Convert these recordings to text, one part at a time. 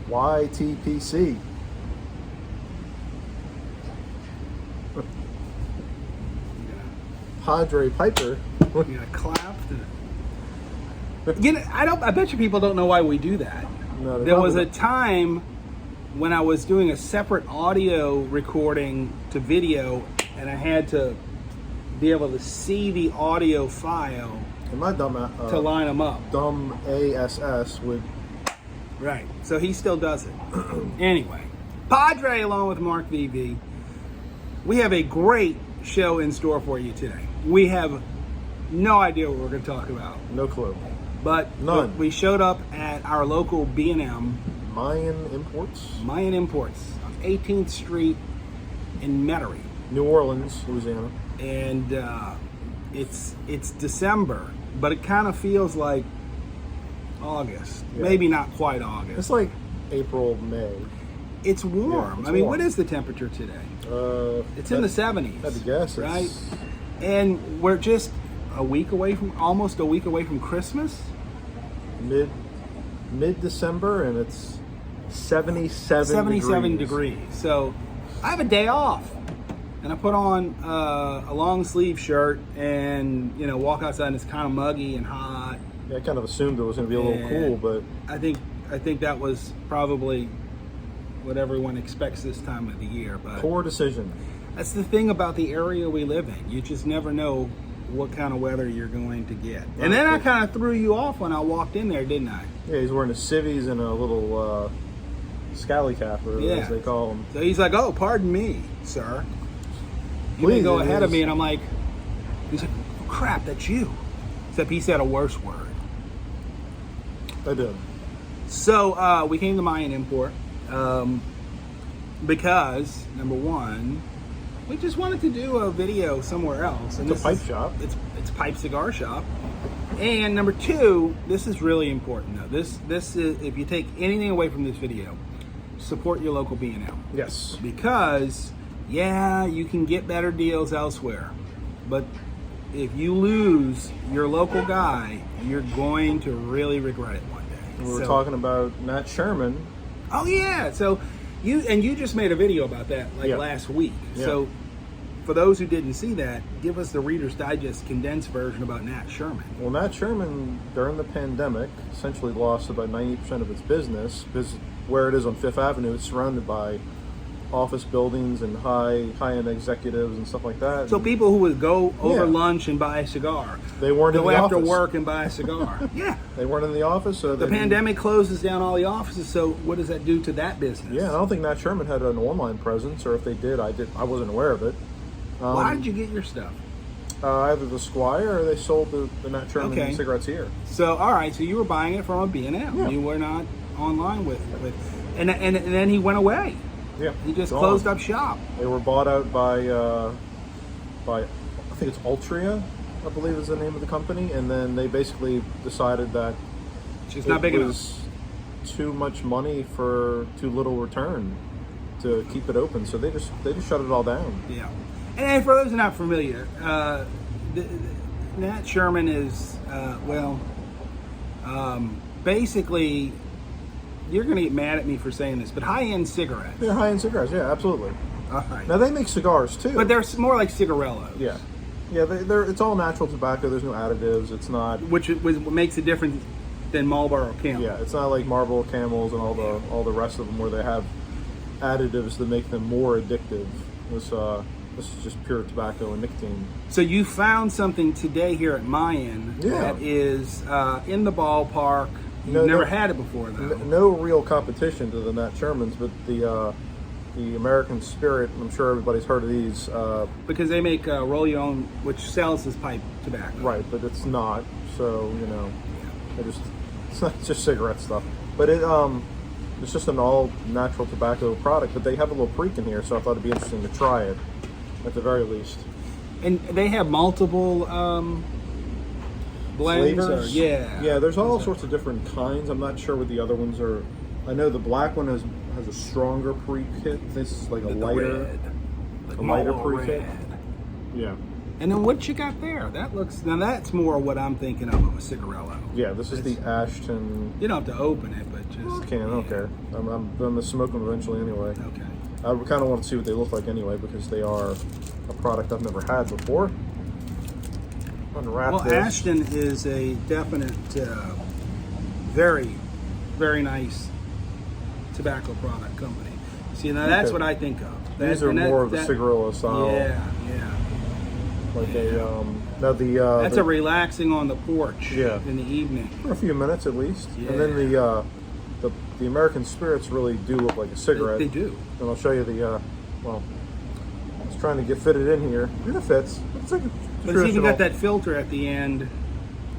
YTPC. Padre Piper. You gotta clap. I bet you people don't know why we do that. No, there was a time when I was doing a separate audio recording to video, and I had to be able to see the audio file and my dumb to line them up. Dumb ASS would. Right. So he still does it. Anyway, Padre along with Mark V.V. We have a great show in store for you today. We have no idea what we're going to talk about. No clue. But none. We showed up at our local B&M. Mayan Imports on 18th Street in Metairie, New Orleans, Louisiana. And it's December, but it kind of feels like August. Yeah. Maybe not quite August. It's like April, May. It's warm. Yeah, it's warm. What is the temperature today? It's in the 70s. I'd guess. Right? And we're just almost a week away from Christmas. Mid-December, and it's 77 degrees. So I have a day off, and I put on a long sleeve shirt and walk outside, and it's kind of muggy and hot. Yeah, I kind of assumed it was going to be a little cool, but I think that was probably what everyone expects this time of the year. But poor decision. That's the thing about the area we live in. You just never know what kind of weather you're going to get. And then I kind of threw you off when I walked in there, didn't I? Yeah, he's wearing a civvies and a little scally cap, or as they call them. So he's like, "Oh, pardon me, sir. You may go ahead of me." And I'm like, he's like, "Oh, crap, that's you." Except he said a worse word. I did. So we came to Mayan Import because, number one, we just wanted to do a video somewhere else. And it's a pipe shop. It's a pipe cigar shop. And number two, this is really important though. This is, if you take anything away from this video, support your local B&M. Yes. Because, you can get better deals elsewhere. But if you lose your local guy, you're going to really regret it one day. We were talking about Nat Sherman. Oh yeah. So you just made a video about that last week. Yeah. So for those who didn't see that, give us the Reader's Digest condensed version about Nat Sherman. Well, Nat Sherman, during the pandemic, essentially lost about 90% of its business because where it is on Fifth Avenue, it's surrounded by office buildings and high-end executives and stuff like that. So people who would go over lunch and buy a cigar, they weren't in the office. Go after work and buy a cigar. Yeah. They weren't in the office. So the pandemic closes down all the offices, so what does that do to that business? Yeah, I don't think Nat Sherman had an online presence, or if they did, I wasn't aware of it. Why did you get your stuff? Either the Squire or they sold the Nat Sherman cigarettes here. So, all right, so you were buying it from a B&M. Yeah. You were not online with and then he went away. Yeah. He just closed up shop. They were bought out by I think it's Altria, I believe is the name of the company, and then they basically decided that it was too much money for too little return to keep it open. So they just shut it all down. Yeah. And for those who are not familiar, Nat Sherman is, basically, you're going to get mad at me for saying this, but high-end cigarettes. They're high-end cigarettes, yeah, absolutely. All right. Now, they make cigars, too. But they're more like cigarillos. Yeah. Yeah, it's all natural tobacco. There's no additives. It's not... Which makes it different than Marlboro Camel. Yeah, it's not like Marlboro Camels and all the rest of them where they have additives that make them more addictive. This is just pure tobacco and nicotine. So you found something today here at Mayan that is in the ballpark. You've never had it before, though. No real competition to the Nat Shermans, but the American Spirit, I'm sure everybody's heard of these. Because they make Roll Your Own, which sells as pipe tobacco. Right, but it's not. So, it's not just cigarette stuff. But it's just an all-natural tobacco product, but they have a little freak in here, so I thought it'd be interesting to try it. At the very least. And they have multiple blends? Flavors? Yeah, there's all sorts of different kinds. I'm not sure what the other ones are. I know the black one has a stronger pre-kit. This is like a lighter pre-kit. Yeah. And then what you got there? That's more what I'm thinking of a cigarillo. Yeah, this is the Ashton. You don't have to open it, but just Can, okay. I'm gonna smoke them eventually anyway. Okay. I kind of want to see what they look like anyway because they are a product I've never had before. Unwrap Well, this. Ashton is a definite, very, very nice tobacco product company. See, now that's what I think of. These are more of the cigarillo style. Yeah. Like now That's a relaxing on the porch in the evening. For a few minutes at least. Yeah. And then the American Spirits really do look like a cigarette. They do. And I'll show you well, I was trying to get fitted in here. It fits. It's like a But it's even got that filter at the end.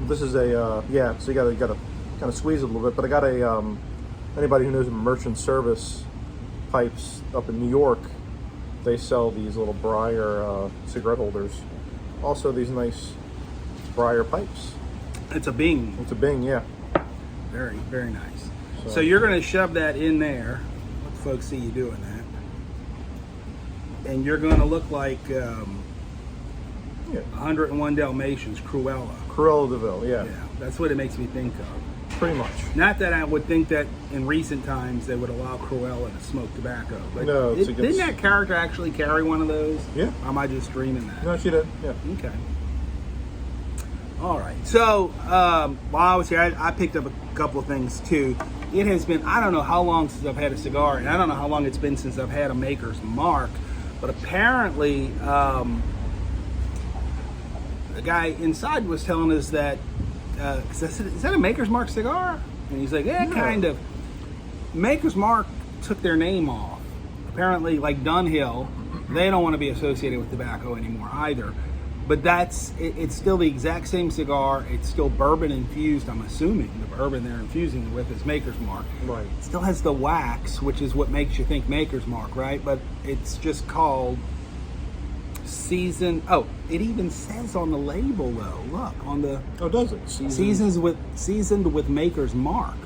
This is so you gotta kind of squeeze it a little bit. But I got anybody who knows merchant service pipes up in New York, they sell these little briar cigarette holders. Also these nice briar pipes. It's a Bing. It's a Bing, yeah. Very, very nice. So you're going to shove that in there. Let the folks see you doing that. And you're going to look like 101 Dalmatians, Cruella. Cruella de Vil, yeah. Yeah, that's what it makes me think of. Pretty much. Not that I would think that in recent times they would allow Cruella to smoke tobacco. But no, didn't that character actually carry one of those? Yeah. Or am I just dreaming that? No, she did, yeah. Okay. All right. So while I was here, I picked up a couple of things too. It has been, I don't know how long since I've had a cigar, and I don't know how long it's been since I've had a Maker's Mark, but apparently the guy inside was telling us that, 'cause I said, is that a Maker's Mark cigar? And he's like, yeah, kind of. Maker's Mark took their name off. Apparently, like Dunhill, they don't want to be associated with tobacco anymore either. But it's still the exact same cigar. It's still bourbon infused. I'm assuming the bourbon they're infusing it with is Maker's Mark. Right. It still has the wax, which is what makes you think Maker's Mark, right? But it's just called seasoned. Oh, it even says on the label though. Look on the. Oh, does it? Seasoned with Maker's Mark,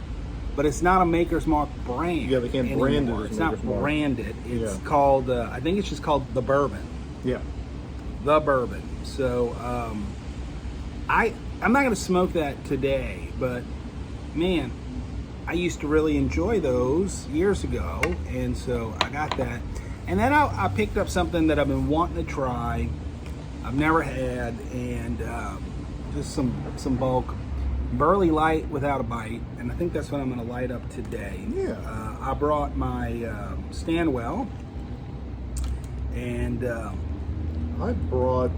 but it's not a Maker's Mark brand. Yeah, they can't brand it as It's Maker's not Mark. branded. It's called. I think it's just called the bourbon. Yeah. The bourbon. So I'm not going to smoke that today, but man, I used to really enjoy those years ago, and so I got that. And then I picked up something that I've been wanting to try. I've never had, and just some bulk Burley Light without a bite, and I think that's what I'm going to light up today. Yeah. I brought my Stanwell, and I brought.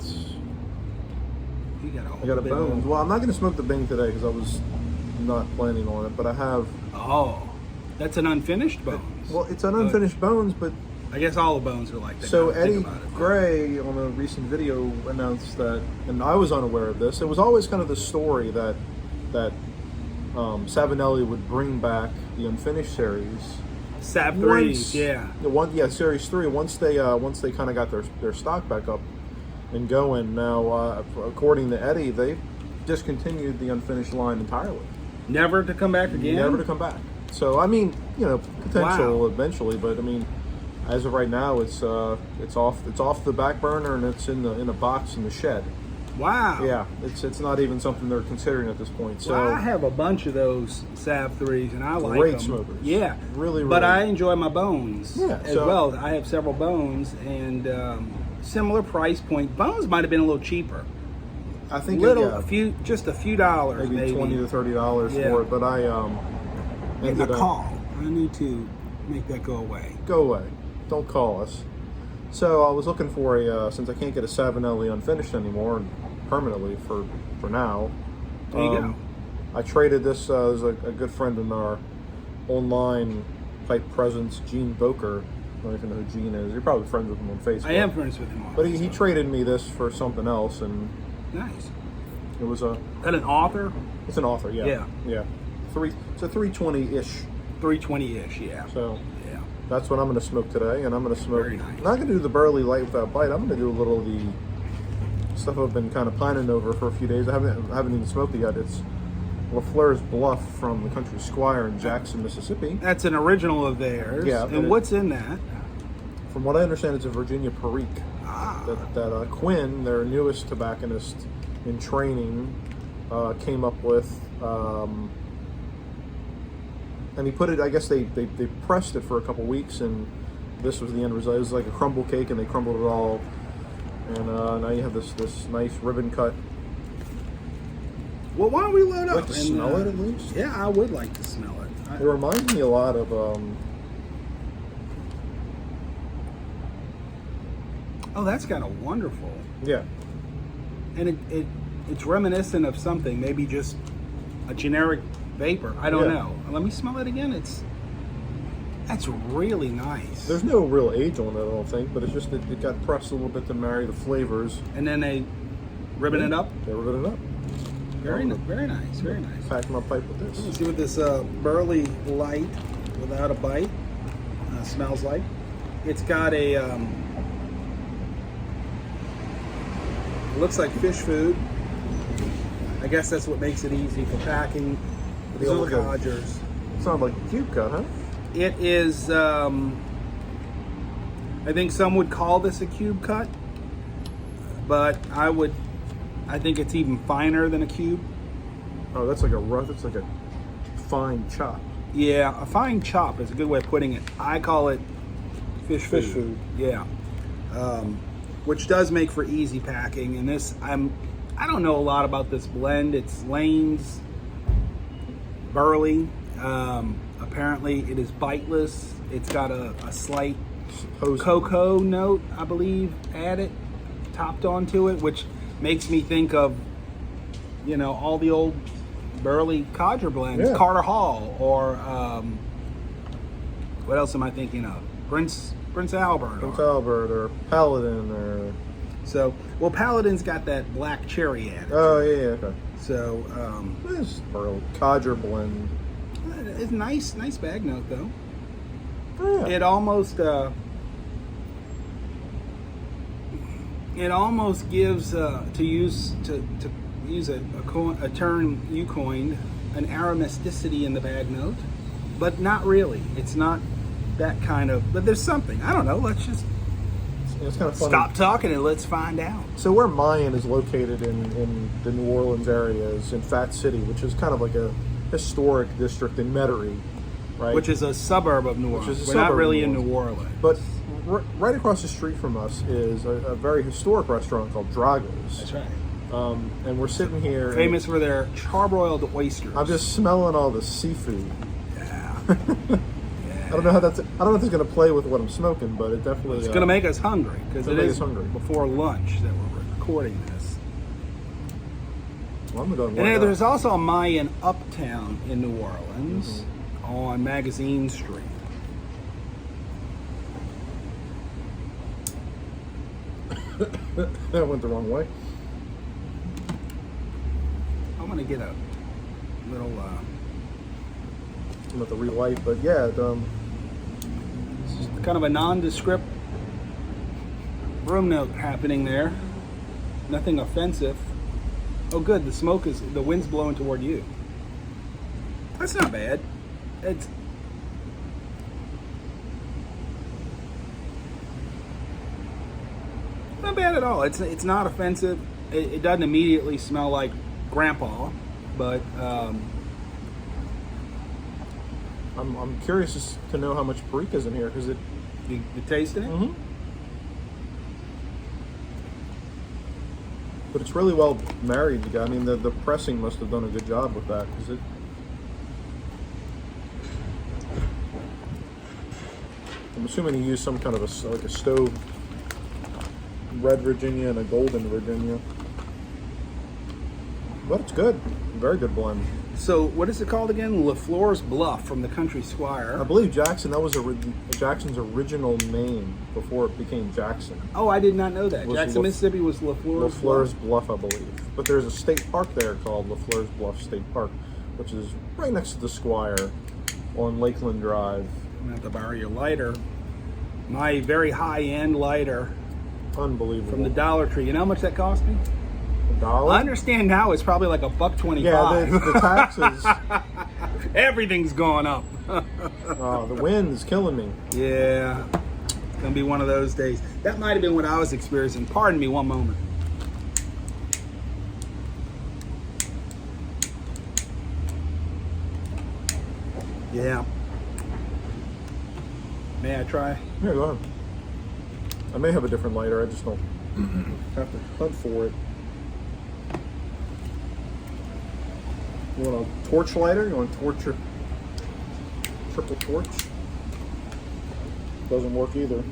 I got a Bones. Well, I'm not going to smoke the Bing today because I was not planning on it, but I have. Oh, that's an unfinished Bones. Well, it's an unfinished Bones, but. I guess all the Bones are like that. So Eddie Gray on a recent video announced that, and I was unaware of this. It was always kind of the story that Savinelli would bring back the unfinished series. Sav 3s, yeah. Series 3. Once they kind of got their stock back up and going. Now, according to Eddie, they discontinued the unfinished line entirely. Never to come back again. Never to come back. So I mean, potential eventually, but I mean, as of right now, it's off the back burner and it's in a box in the shed. Wow. Yeah, it's not even something they're considering at this point. So I have a bunch of those Sav 3s, and I like them. Great smokers. Yeah, really. But I enjoy my Bones as so, well. I have several Bones and similar price point. Bones might have been a little cheaper. I think just a few dollars, maybe $20 to $30 for it. But I ended up. Call. I need to make that go away. Go away. Don't call us. So I was looking for since I can't get a Savinelli unfinished anymore permanently for now. There you go. I traded this. There's a good friend in our online pipe presence, Gene Boker. I don't even know who Gene is. You're probably friends with him on Facebook. I am friends with him on But Facebook. he traded me this for something else, and nice. It was a. That an author? It's an author, yeah. Yeah. It's a 320-ish. 320-ish, yeah. So that's what I'm going to smoke today, and I'm going to smoke. Very nice. I'm not going to do the Burley Light without bite. I'm going to do a little of the stuff I've been kind of pining over for a few days. I haven't even smoked it yet. It's LaFleur's Bluff from the Country Squire in Jackson, Mississippi. That's an original of theirs. Yeah. And what's in that? From what I understand, it's a Virginia Perique. That Quinn, their newest tobacconist in training, came up with. And he put it. I guess they pressed it for a couple weeks, and this was the end result. It was like a crumble cake, and they crumbled it all. And now you have this nice ribbon cut. Well, why don't we load up? Like to smell it at least? Yeah, I would like to smell it. It reminds me a lot of. Oh, that's kind of wonderful. Yeah. And it's reminiscent of something, maybe just a generic vapor. I don't know. Let me smell it again. That's really nice. There's no real age on it, I don't think, but it's just it got pressed a little bit to marry the flavors. And then they ribbon it up. They ribbon it up. Very nice. Very nice. Pack my pipe with this. Let's see what this Burley Light without a bite smells like. It's got a. It looks like fish food. I guess that's what makes it easy for packing the old codgers. Sounds like a cube cut, huh? It is. I think some would call this a cube cut, but I think it's even finer than a cube. Oh, that's like a rough. It's like a fine chop. Yeah, a fine chop is a good way of putting it. I call it fish food. Yeah, which does make for easy packing. And this, I don't know a lot about this blend. It's Lane's Burley. Apparently, it is biteless. It's got a slight cocoa note, I believe, topped onto it, which makes me think of, all the old Burley codger blends, Carter Hall, or what else am I thinking of? Prince Albert. Prince Albert or Paladin or... Paladin's got that black cherry at it. Oh, yeah, okay. So, this Burley Codger blend. It's nice bag note, though. Yeah. It almost gives, to use a term you coined, an aromaticity in the bag note, but not really. It's not that kind of, but there's something. I don't know. Let's just it's kind of funny. Stop talking and let's find out. So where Mayan is located in the New Orleans area is in Fat City, which is kind of like a historic district in Metairie, right? Which is a suburb of New Orleans. We're not really in New Orleans. But right across the street from us is a very historic restaurant called Drago's. That's right. And we're sitting here. Famous for their charbroiled oysters. I'm just smelling all the seafood. Yeah. I don't know how that's going to play with what I'm smoking, but it definitely... It's going to make us hungry, because it is hungry. Before lunch that we're recording this. Well, I'm going to and there's also a Mayan Uptown in New Orleans on Magazine Street. That went the wrong way. I'm going to get a little... I'm about to relight, but yeah, it's kind of a nondescript room note happening there. Nothing offensive. Oh, good. The wind's blowing toward you. That's not bad. It's not bad at all. It's not offensive. It doesn't immediately smell like Grandpa, but. I'm curious to know how much paprika's in here, because You tasting it? Mm-hmm. But it's really well married together. I mean, the pressing must have done a good job with that, because I'm assuming he used some kind of a stove, red Virginia and a golden Virginia. But it's good. Very good blend. So, what is it called again? LaFleur's Bluff from the Country Squire. I believe Jackson, that was Jackson's original name before it became Jackson. Oh, I did not know that. Jackson, Mississippi was LaFleur's Bluff, I believe. But there's a state park there called LaFleur's Bluff State Park, which is right next to the Squire on Lakeland Drive. I'm going to have to borrow your lighter. My very high-end lighter. Unbelievable. From the Dollar Tree. You know how much that cost me? $1? I understand now it's probably like $1.25. Yeah, the taxes. Everything's gone up. The wind is killing me. Yeah, it's gonna be one of those days. That might have been what I was experiencing. Pardon me one moment. Yeah. May I try? Yeah, go ahead. I may have a different lighter. I just don't have to hunt for it. You want a torch lighter? You want a torch or triple torch? Doesn't work either.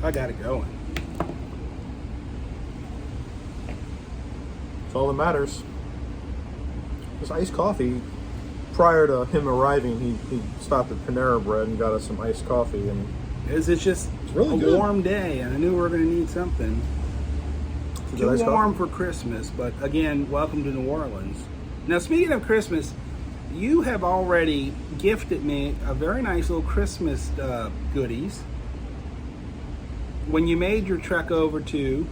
I got it going. That's all that matters. This iced coffee, prior to him arriving, he stopped at Panera Bread and got us some iced coffee. And It's just really a good. warm day, and I knew we were going to need something. Is it Too iced warm coffee? for Christmas, but again, welcome to New Orleans. Now, speaking of Christmas, you have already gifted me a very nice little Christmas goodies. When you made your trek over to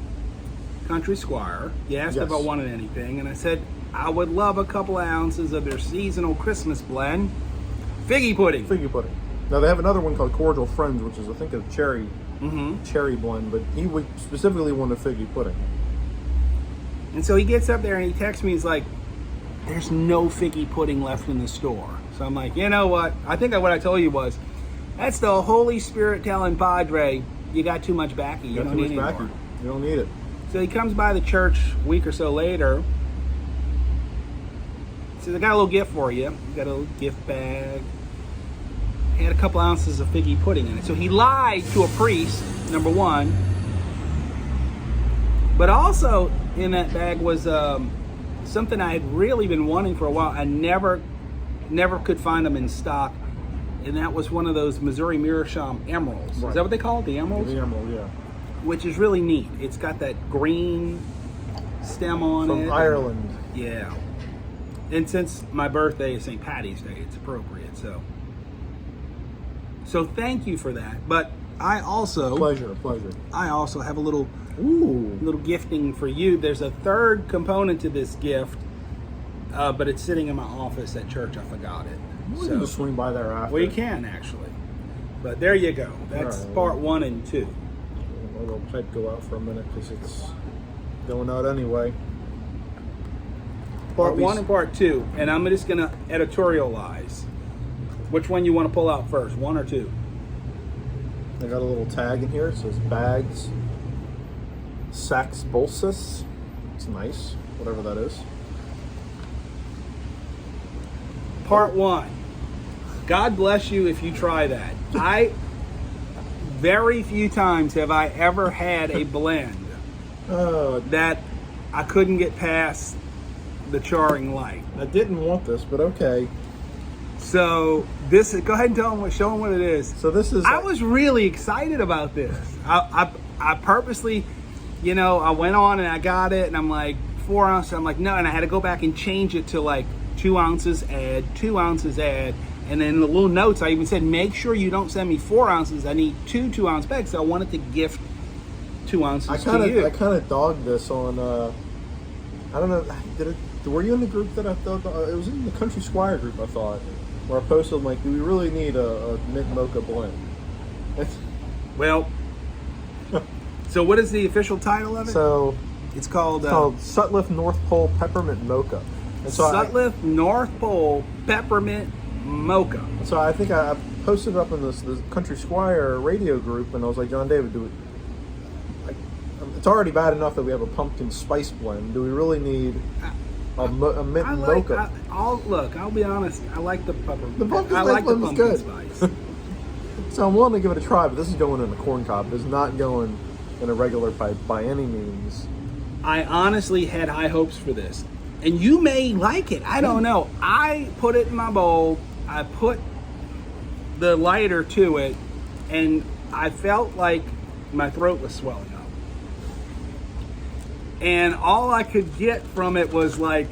Country Squire, you asked if I wanted anything, and I said I would love a couple of ounces of their seasonal Christmas blend, figgy pudding. Figgy pudding. Now they have another one called Cordial Friends, which is I think a cherry blend, but he would specifically want a figgy pudding. And so he gets up there and he texts me, he's like, there's no figgy pudding left in the store. So I'm like, you know what? I think what I told you was, that's the Holy Spirit telling Padre, you got too much backy. You don't need it anymore. You don't need it. So he comes by the church a week or so later. He says, I got a little gift for you. You got a little gift bag. It had a couple ounces of figgy pudding in it. So he lied to a priest, number one. But also in that bag was something I had really been wanting for a while. I never could find them in stock. And that was one of those Missouri Meerschaum emeralds. Right. Is that what they call it? The emeralds? The emerald, yeah. Which is really neat. It's got that green stem on it. From Ireland. Yeah. And since my birthday is St. Patty's Day, it's appropriate. So thank you for that. But I also Pleasure. I also have a little gifting for you. There's a third component to this gift, but it's sitting in my office at church. I forgot it. We can just swing by there after. We can actually. But there you go. That's All right, part 1 and 2. My little pipe go out for a minute because it's going out anyway. Part 1 and part 2. And I'm just going to editorialize. Which one you want to pull out first, 1 or 2? I got a little tag in here. It says bags, Sax Bolsus. It's nice, whatever that is. Part 1. God bless you if you try that. Very few times have I ever had a blend that I couldn't get past the charring light. I didn't want this, but okay. So go ahead and show them what it is. So this is. I was really excited about this. I purposely, I went on and I got it, and I'm like 4 ounces. I'm like no, and I had to go back and change it to like 2 ounces add, 2 ounces add. And then the little notes, I even said, make sure you don't send me 4 ounces. I need 2 2-ounce bags. So I wanted to gift 2 ounces to you. I kind of dogged this on, I don't know, were you in the group that I thought, it was in the Country Squire group, I thought, where I posted, like, do we really need a mint mocha blend? Well, so what is the official title of it? So, it's called Sutliff North Pole Peppermint Mocha. And so Sutliff North Pole Peppermint Mocha. So I think I posted it up in this Country Squire radio group, and I was like, John David, it's already bad enough that we have a pumpkin spice blend. Do we really need a mint mocha? I'll be honest, I like the peppermint. The pumpkin spice blend is good. Spice. So I'm willing to give it a try, but this is going in a corn cob. It's not going in a regular pipe by any means. I honestly had high hopes for this. And you may like it. I don't know. I put it in my bowl. I put the lighter to it, and I felt like my throat was swelling up. And all I could get from it was like,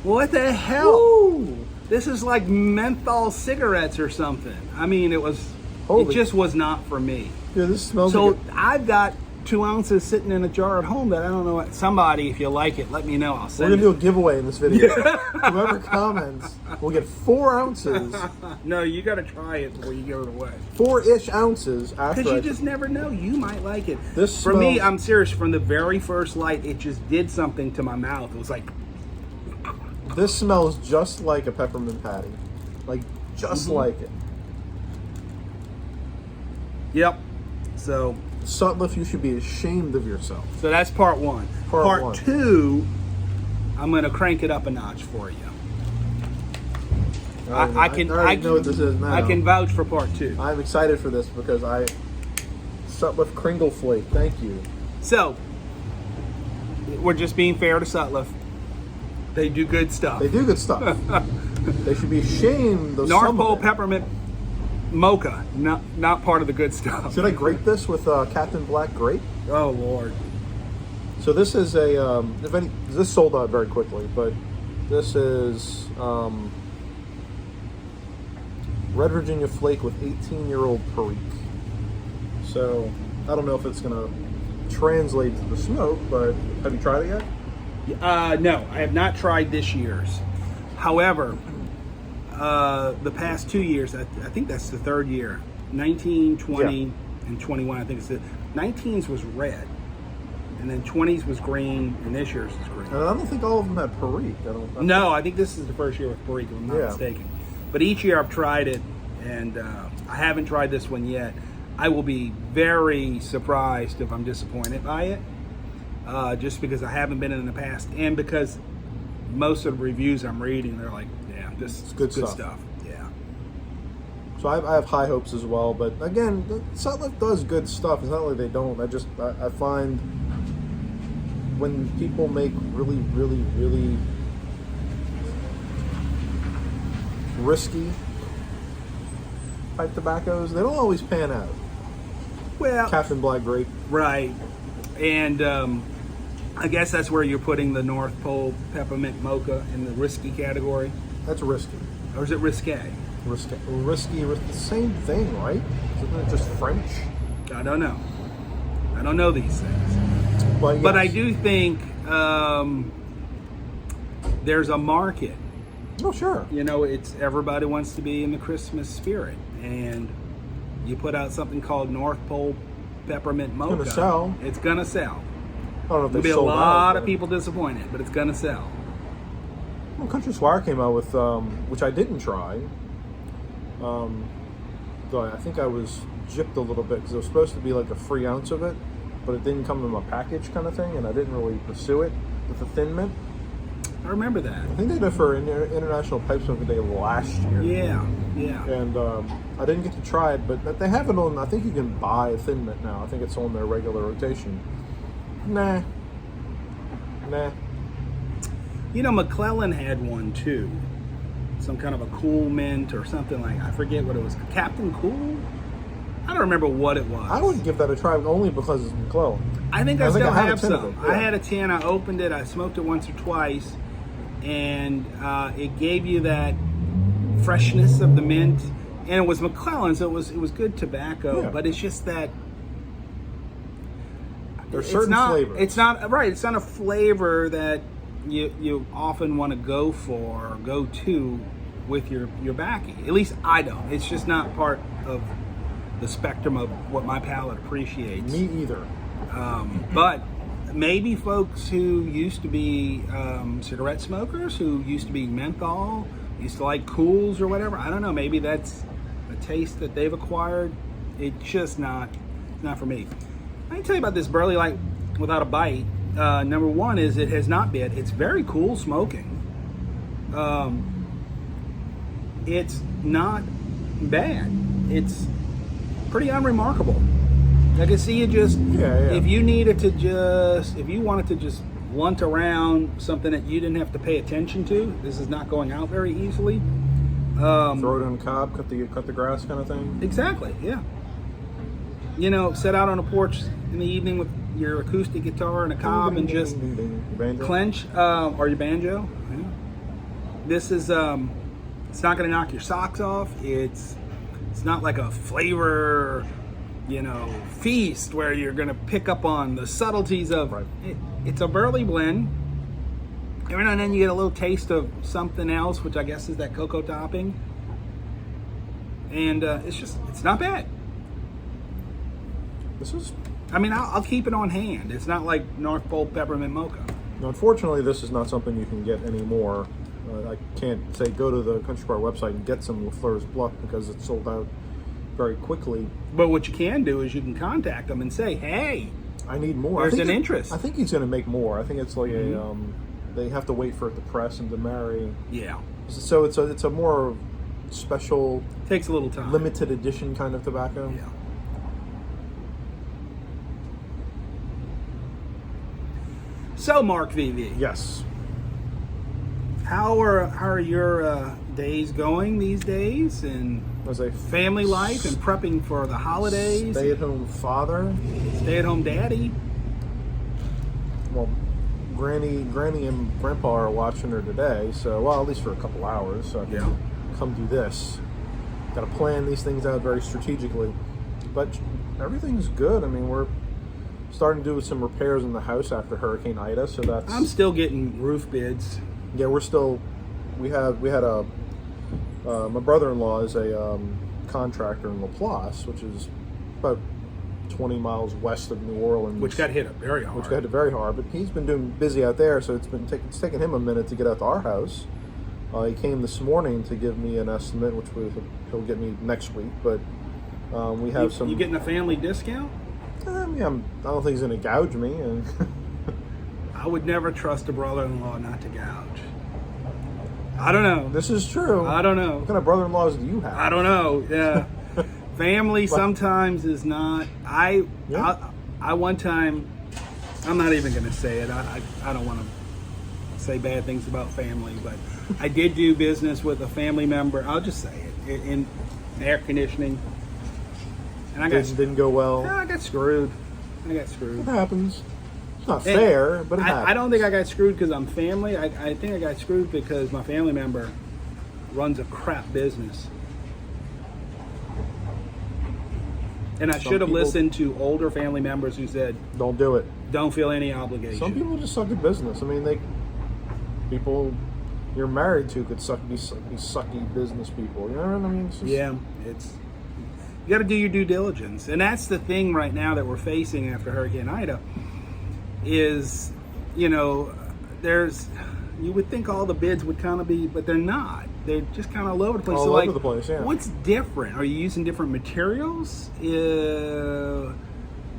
what the hell? Ooh. This is like menthol cigarettes or something. I mean, it just was not for me. Yeah, this smells So like I've got 2 ounces sitting in a jar at home that I don't know. Somebody, if you like it, let me know. I'll send We're it. going to do a giveaway in this video. Whoever comments will get 4 ounces. No, you got to try it before you give it away. 4-ish ounces after. Because you just never know. You might like it. This For me, smells- I'm serious. From the very first light, it just did something to my mouth. It was like, This smells just like a peppermint patty. Like just like it. Yep. So Sutliff, you should be ashamed of yourself. So that's part one. Part one. 2, I'm going to crank it up a notch for you. I can know what this is now. I can vouch for part 2. I'm excited for this because Sutliff Kringle Flake. Thank you. So we're just being fair to Sutliff. They do good stuff. They do good stuff. They should be ashamed of North some Pole of it. Peppermint Mocha, not part of the good stuff. Should I grape this with Captain Black Grape? Oh Lord. So this is a this sold out very quickly, but this is Red Virginia Flake with 18-year-old Perique. So I don't know if it's gonna translate to the smoke, but have you tried it yet? No, I have not tried this year's. However, the past 2 years, I think that's the third year, 19, 20, and 21. I think it's the 19s was red, and then 20s was green, and this year's is green. And I don't think all of them had Perique. I think this is the first year with Perique, if I'm not mistaken. But each year I've tried it, and I haven't tried this one yet. I will be very surprised if I'm disappointed by it, just because I haven't been in the past, and because most of the reviews I'm reading, they're like, yeah, this is good stuff. Yeah. So I have high hopes as well, but again, Sutliff does good stuff. It's not like they don't. I find when people make really, really, really risky type tobaccos, they don't always pan out. Well, Captain Black Grape. right. And I guess that's where you're putting the North Pole Peppermint Mocha in the risky category. That's risky. Or is it risque? Risky, the same thing, right? Isn't it just French? I don't know. I don't know these things. But But I do think there's a market. Oh, sure. You know, it's everybody wants to be in the Christmas spirit, and you put out something called North Pole Peppermint Mocha. It's gonna sell. It's gonna sell. I don't know if There'll they be a sold lot out, of people disappointed, but it's gonna sell. Well, Country Squire came out with, which I didn't try. Though I think I was gypped a little bit because it was supposed to be like a free ounce of it, but it didn't come in my package kind of thing, and I didn't really pursue it with the Thin Mint. I remember that. I think they did it for International Pipe Smoking Day last year. Yeah. And I didn't get to try it, but they have it on. I think you can buy a Thin Mint now. I think it's on their regular rotation. Nah. You know, McClellan had one too. Some kind of a cool mint or something like, I forget what it was. Captain Cool? I don't remember what it was. I would give that a try only because it's McClellan. I think I still had a have tin of some. it, yeah. I had a tin. I opened it. I smoked it once or twice, and it gave you that freshness of the mint. And it was McClellan, so it was good tobacco. Yeah. But it's just that There's certain flavors. It's not right. It's not a flavor that you often want to go for or go to with your baccy. At least I don't. It's just not part of the spectrum of what my palate appreciates. Me either. But maybe folks who used to be cigarette smokers, who used to be menthol, used to like cools or whatever, I don't know, maybe that's a taste that they've acquired. It's just not for me. I can tell you about this Burley Light without a bite. Number one is it has not bit. It's very cool smoking. It's not bad. It's pretty unremarkable. I can see you just, if you needed to just, if you wanted to just blunt around something that you didn't have to pay attention to, this is not going out very easily. Throw it on the cob, cut the grass kind of thing. Exactly, yeah. You know, sit out on a porch in the evening with your acoustic guitar and a cob and just clench, or your banjo. Yeah. This is, it's not going to knock your socks off. It's not like a flavor, feast where you're going to pick up on the subtleties of it. It's a Burley blend. Every now and then you get a little taste of something else, which I guess is that cocoa topping. And it's not bad. I'll keep it on hand. It's not like North Pole Peppermint Mocha. Now, unfortunately, this is not something you can get anymore I can't say go to the Country Bar website and get some LaFleur's Bluff because it's sold out very quickly. But what you can do is you can contact them and say, hey, I need more. There's an interest. I think he's going to make more. I think it's like they have to wait for it to press and to marry. Yeah. So it's a more special, takes a little time, limited edition kind of tobacco. Yeah. So, Mark V.V. Yes. How are your days going these days, and As a family life and prepping for the holidays? stay-at-home father. Stay-at-home daddy. Well, Granny and Grandpa are watching her today, so at least for a couple hours, so I can come do this. Got to plan these things out very strategically, but everything's good. I mean, we're starting to do some repairs in the house after Hurricane Ida, so that's. I'm still getting roof bids. Yeah, we're still. We had a. My brother-in-law is a contractor in Laplace, which is about 20 miles west of New Orleans, Which got hit very hard. Which got hit very hard, but he's been busy out there, so it's taken him a minute to get out to our house. He came this morning to give me an estimate, which he'll get me next week. But we have some. You getting a family discount? I don't think he's going to gouge me. And I would never trust a brother-in-law not to gouge. I don't know. This is true. I don't know. What kind of brother-in-laws do you have? I don't know. Yeah. Family sometimes is not. I one time, I'm not even going to say it. I don't want to say bad things about family, but I did do business with a family member. I'll just say it in air conditioning, and I didn't go well. I got screwed. It happens. It's not fair, but it happens. I don't think I got screwed because I'm family. I think I got screwed because my family member runs a crap business. And I should have listened to older family members who said, "Don't do it. Don't feel any obligation." Some people just suck at business. I mean, people you're married to could be sucky business people. You know what I mean? It's just, you got to do your due diligence, and that's the thing right now that we're facing after Hurricane Ida. Is, you would think all the bids would kind of be, but they're not. They're just kind of all over the place. All over the place, yeah. What's different? Are you using different materials? And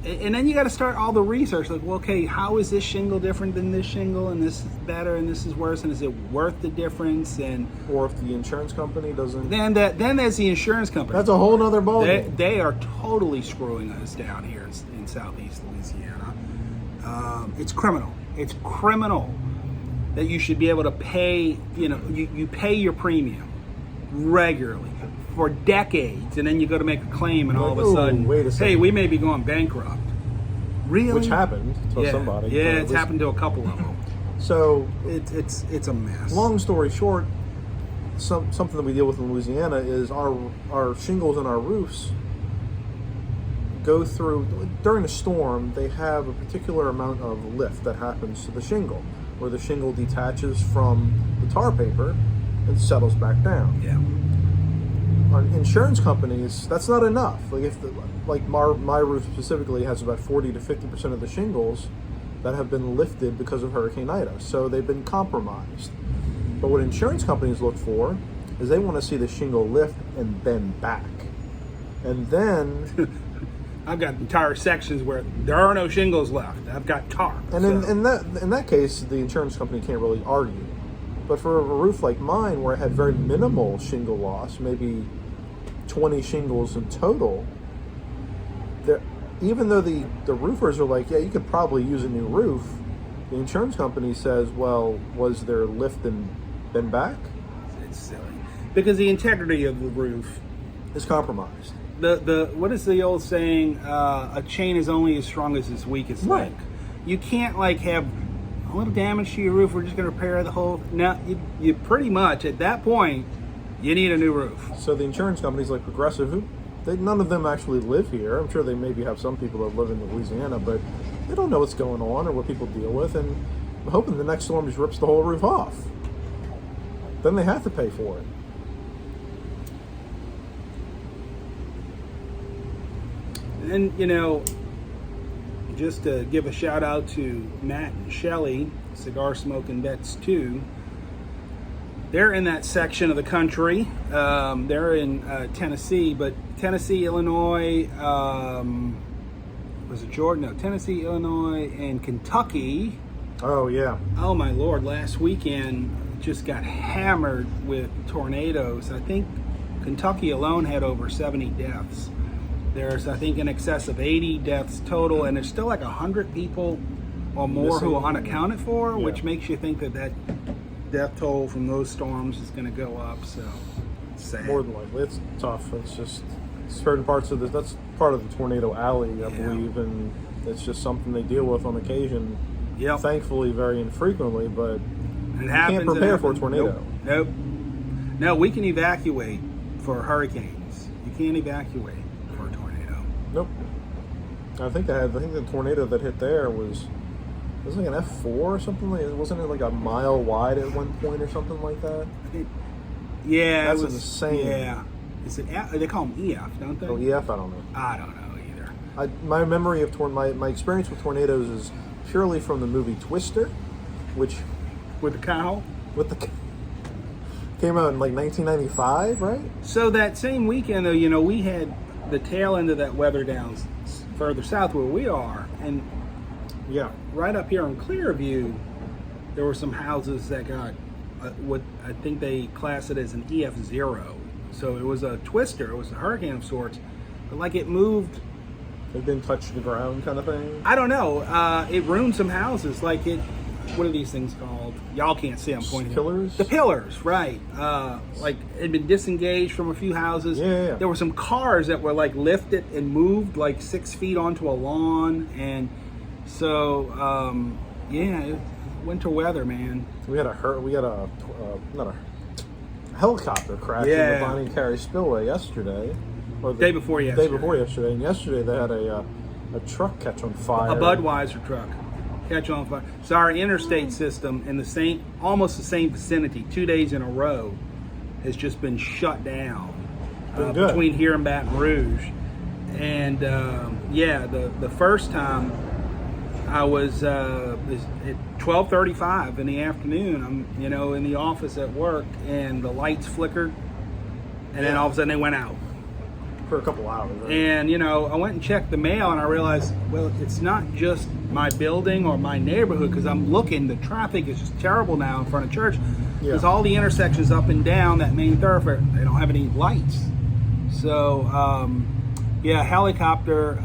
then you got to start all the research. Like, well, okay, how is this shingle different than this shingle, and this is better, and this is worse, and is it worth the difference? And or if the insurance company doesn't, then there's the insurance company. That's a whole nother ballgame. They are totally screwing us down here in Southeast Louisiana. It's criminal. It's criminal that you should be able to pay, you pay your premium regularly for decades, and then you go to make a claim, and all of a sudden, wait a second. Hey, we may be going bankrupt. Really? Which happened to somebody. Yeah, it's happened to a couple of them. So it's a mess. Long story short, something that we deal with in Louisiana is our shingles and our roofs go through, during a storm, they have a particular amount of lift that happens to the shingle, where the shingle detaches from the tar paper and settles back down. Yeah. On insurance companies, that's not enough. Like my roof specifically has about 40 to 50% of the shingles that have been lifted because of Hurricane Ida, so they've been compromised. But what insurance companies look for is they want to see the shingle lift and bend back, and then. I've got entire sections where there are no shingles left. I've got tar. And in that case, the insurance company can't really argue. But for a roof like mine, where it had very minimal shingle loss, maybe 20 shingles in total, even though the roofers are like, yeah, you could probably use a new roof, the insurance company says, well, was there lift and bend back? It's silly. Because the integrity of the roof is compromised. What is the old saying? A chain is only as strong as its weakest link. You can't have a little damage to your roof. We're just going to repair the whole. Now you pretty much at that point you need a new roof. So the insurance companies like Progressive, none of them actually live here. I'm sure they maybe have some people that live in Louisiana, but they don't know what's going on or what people deal with, and I'm hoping the next storm just rips the whole roof off. Then they have to pay for it. And, just to give a shout out to Matt and Shelly, Cigar Smoking Vets 2, they're in that section of the country. They're in Tennessee, but Tennessee, Illinois, was it Georgia? No, Tennessee, Illinois, and Kentucky. Oh, yeah. Oh, my Lord. Last weekend just got hammered with tornadoes. I think Kentucky alone had over 70 deaths. There's, I think, in excess of 80 deaths total, and there's still like 100 people or more who are unaccounted for, which makes you think that death toll from those storms is going to go up. So, it's sad. More than likely. It's tough. It's just certain parts of this. That's part of the tornado alley, I believe, and it's just something they deal with on occasion. Yep. Thankfully, very infrequently, but it you happens, can't prepare for a tornado. Nope. No, we can evacuate for hurricanes. You can't evacuate for a tornado. Nope. I think the tornado that hit there was like an F4 or something like. Wasn't it like a mile wide at one point or something like that? Yeah, that's it was insane. Yeah, is it? They call them EF, don't they? Oh, EF, I don't know. I don't know either. My memory of my experience with tornadoes is purely from the movie Twister, which with the cow. Came out in like 1995, right? So that same weekend, though, we had the tail end of that weather down further south where we are, and right up here in Clearview, there were some houses that got what I think they class it as an EF0. So it was a twister, it was a hurricane of sorts, but like it moved. It didn't touch the ground, kind of thing. I don't know. It ruined some houses. Like it. What are these things called? Y'all can't see. I'm pointing. Pillars. The pillars, right? Like it had been disengaged from a few houses. Yeah. There were some cars that were like lifted and moved like 6 feet onto a lawn, and so winter weather, man. We had a helicopter crash in the Bonnie and Carey Spillway yesterday, or the day before yesterday. And yesterday they had a truck catch on fire. A Budweiser truck catch on fire. So our interstate system in almost the same vicinity, 2 days in a row, has just been shut down between here and Baton Rouge. And the first time I was at 12:35 in the afternoon. I'm in the office at work, and the lights flickered, and then all of a sudden they went out. For a couple hours, right? And I went and checked the mail, and I realized, well, it's not just my building or my neighborhood, because I'm looking, the traffic is just terrible now in front of church, because all the intersections up and down that main thoroughfare, they don't have any lights. So helicopter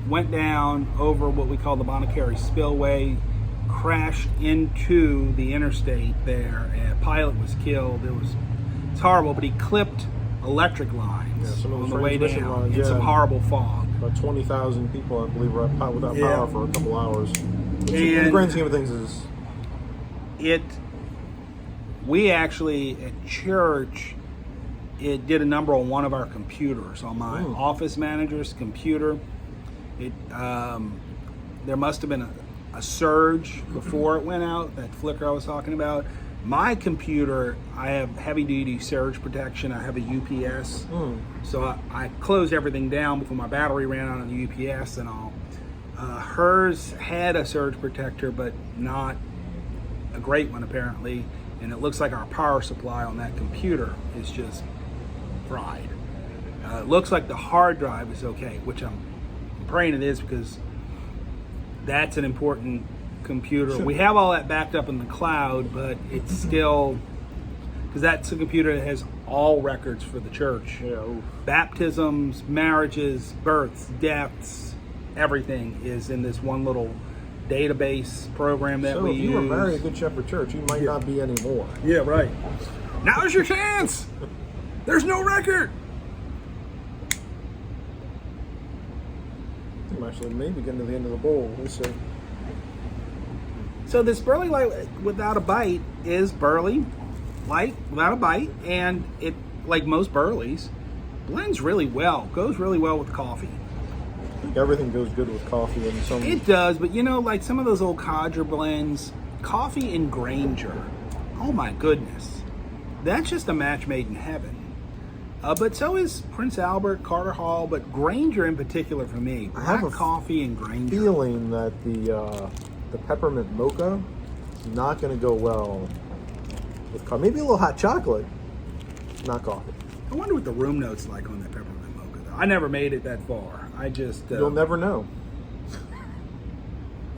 went down over what we call the Bonnie and Carey Spillway, crashed into the interstate there, and a pilot was killed. It's horrible, but he clipped electric lines on the way down in some horrible fog. About 20,000 people, I believe, were without power for a couple hours. Which in the grand scheme of things we actually at church, it did a number on one of our computers, on my office manager's computer. There must have been a surge before it went out, that flicker I was talking about. My computer, I have heavy-duty surge protection. I have a UPS. So I closed everything down before my battery ran out on the UPS and all. Hers had a surge protector, but not a great one, apparently. And it looks like our power supply on that computer is just fried. It looks like the hard drive is okay, which I'm praying it is, because that's an important computer. Sure. We have all that backed up in the cloud, but it's still, because that's a computer that has all records for the church. Baptisms, marriages, births, deaths, everything is in this one little database program that we use. So if you were married at Good Shepherd Church, you might not be anymore. Yeah, right. Now's your chance. There's no record. I'm actually maybe getting to the end of the bowl. We'll see. So this Burley Light without a bite is Burley Light without a bite, and it, like most Burleys, blends really well. Goes really well with coffee. I think everything goes good with coffee and some. It does, but like some of those old codger blends, coffee and Granger. Oh my goodness, that's just a match made in heaven. But so is Prince Albert, Carter Hall, but Granger in particular for me. Black coffee and Granger. Feeling that the peppermint mocha is not going to go well with coffee. Maybe a little hot chocolate, not coffee. I wonder what the room note's like on that peppermint mocha, though. I never made it that far. I just... You'll never know.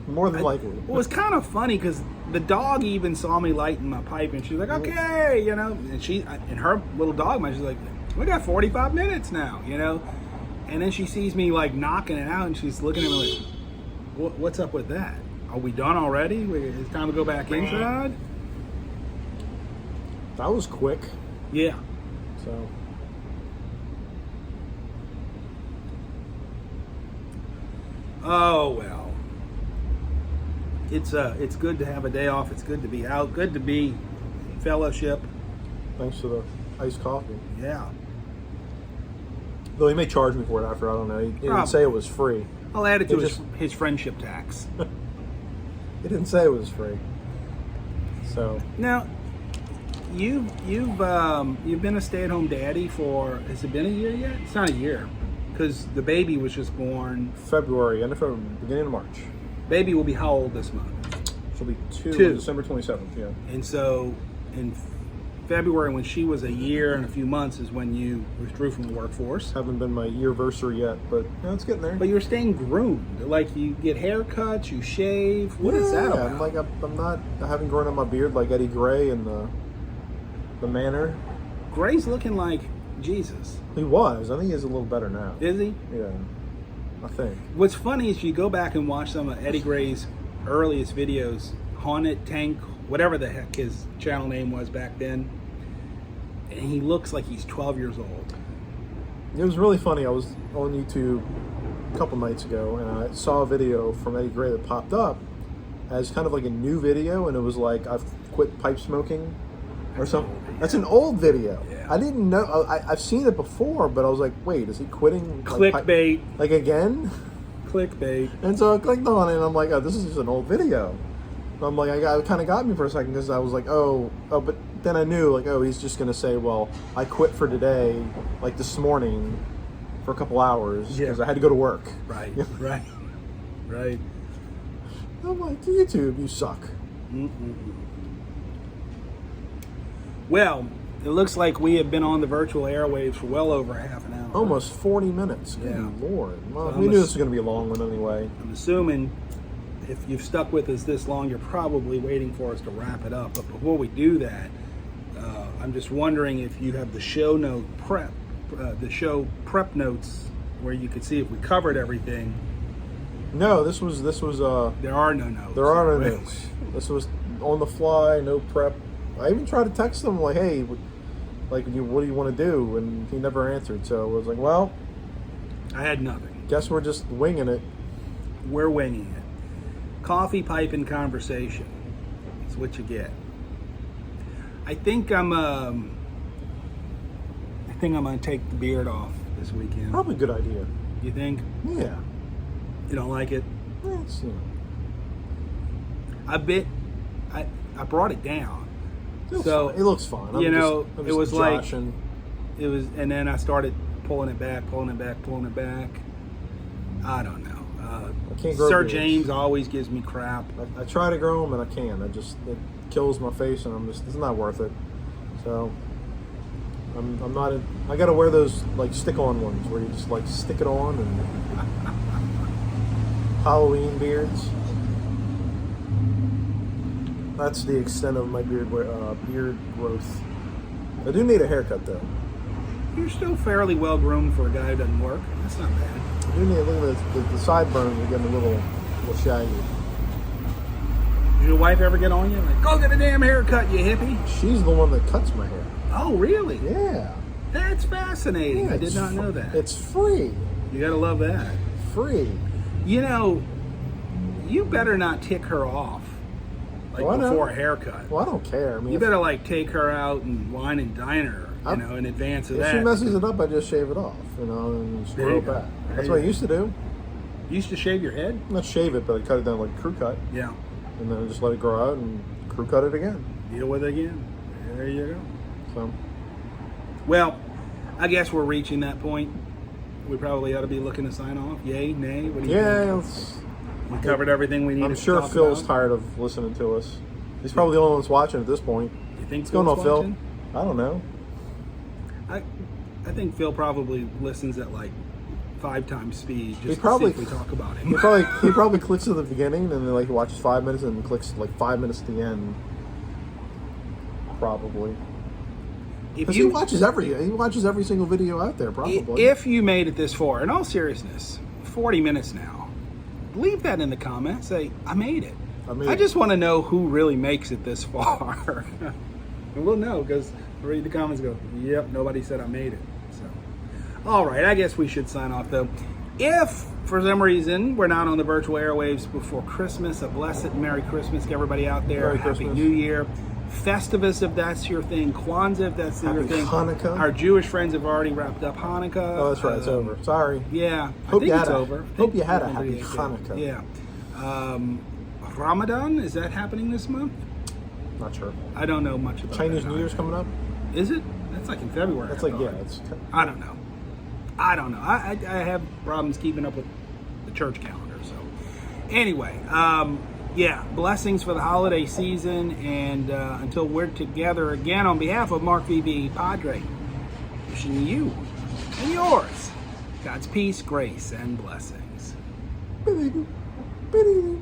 More than likely. Well, it's kind of funny because the dog even saw me lighting my pipe, and she's like, okay, you know. And her little dog mind, she's like, we got 45 minutes now, you know. And then she sees me like knocking it out, and she's looking at me like, what's up with that? Are we done already? It's time to go back inside? That was quick. Yeah. So. Oh, well. It's good to have a day off. It's good to be out. Good to be fellowship. Thanks to the iced coffee. Yeah. Though he may charge me for it after, I don't know. He didn't say it was free. I'll add it to his friendship tax. He didn't say it was free. So now, you've been a stay-at-home daddy for, has it been a year yet? It's not a year, because the baby was just born February, beginning of March. Baby will be how old this month? She'll be two. December 27th. Yeah. And so in February, when she was a year and a few months, is when you withdrew from the workforce. Haven't been my yearversary yet, but it's getting there. But you're staying groomed. Like, you get haircuts, you shave. What is that about? I haven't grown out my beard like Eddie Gray and the Manor. Gray's looking like Jesus. He was. I think he's a little better now. Is he? Yeah, I think. What's funny is you go back and watch some of Eddie Gray's earliest videos, Haunted Tank, whatever the heck his channel name was back then, and he looks like he's 12 years old. It was really funny. I was on YouTube a couple nights ago, and I saw a video from Eddie Gray that popped up as kind of like a new video, and it was like, I've quit pipe smoking or something. That's an old video. Yeah. I didn't know. I've seen it before, but I was like, wait, is he quitting? Clickbait. Like again? Clickbait. And so I clicked on it, and I'm like, oh, this is just an old video. And I'm like, it kind of got me for a second, because I was like, but then I knew, like, he's just going to say, well, I quit for today, like this morning, for a couple hours, because I had to go to work. Right, right. I'm like, YouTube, you suck. Well, it looks like we have been on the virtual airwaves for well over half an hour. Almost 40 minutes. Good Lord. Well, So we knew this was going to be a long one anyway. I'm assuming if you've stuck with us this long, you're probably waiting for us to wrap it up. But before we do that, I'm just wondering if you have the show prep notes where you could see if we covered everything. No, this was. There are no notes. There are no notes. This was on the fly, no prep. I even tried to text him like, hey, what do you want to do? And he never answered. So I was like, well, I had nothing. Guess we're just winging it. We're winging it. Coffee, pipe, and conversation. That's what you get. I think I'm gonna take the beard off this weekend. Probably a good idea. You think? Yeah. You don't like it? Yeah, I brought it down. It looks fine. And then I started pulling it back. I don't know. I can't grow Sir beards. James always gives me crap. I try to grow them and I can't. It kills my face, and it's not worth it. So I'm not. I got to wear those like stick-on ones where you just like stick it on, and Halloween beards. That's the extent of my beard growth. I do need a haircut though. You're still fairly well groomed for a guy who doesn't work. That's not bad. I do need look at the sideburns are getting a little shaggy. Did your wife ever get on you? Like, go get a damn haircut, you hippie. She's the one that cuts my hair. Oh, really? Yeah. That's fascinating. Yeah, I did not know that. It's free. You gotta love that. Free. You know, you better not tick her off. Before a haircut. Well, I don't care. I mean, you better take her out and wine and dine her, in advance of that. If she messes it up, I just shave it off, and screw it back. That's what I used to do. You used to shave your head? Not shave it, but I cut it down like a crew cut. Yeah. And then I just let it grow out and crew cut it again. Deal with it again. There you go. So. Well, I guess we're reaching that point. We probably ought to be looking to sign off. Yay, nay? What do you think? We covered everything we needed. I'm sure Phil's tired of listening to us. He's probably the only one that's watching at this point. You think What's going on, Phil? watching? I don't know. I think Phil probably listens at like 5 times speed just probably- to see if we talk about him. He probably clicks at the beginning and then like watches 5 minutes and clicks like 5 minutes at the end. Probably. If Because he watches every single video out there. Probably. If you made it this far, in all seriousness, 40 minutes now, leave that in the comments. Say, I made it. I just want to know who really makes it this far. And we'll know because I'll read the comments and go, yep, nobody said I made it. So, all right, I guess we should sign off though. If for some reason we're not on the virtual airwaves before Christmas, a blessed Merry Christmas to everybody out there. Merry Happy Christmas. New Year. Festivus, if that's your thing. Kwanzaa, if that's your thing. Hanukkah. Our Jewish friends have already wrapped up Hanukkah. Oh, that's right. It's over. Sorry. Yeah, Hope I think it's over. Hope you had a Everybody happy is Hanukkah. Yeah. Ramadan, is that happening this month? Not sure. I don't know much about Chinese that New Year's coming up. Is it? That's like in February. That's I like thought. it's. I don't know. I have problems keeping up with the church calendar. So anyway, yeah, blessings for the holiday season, and until we're together again, on behalf of Mark V.V. Padre, wishing you and yours God's peace, grace, and blessings. Biddy, biddy.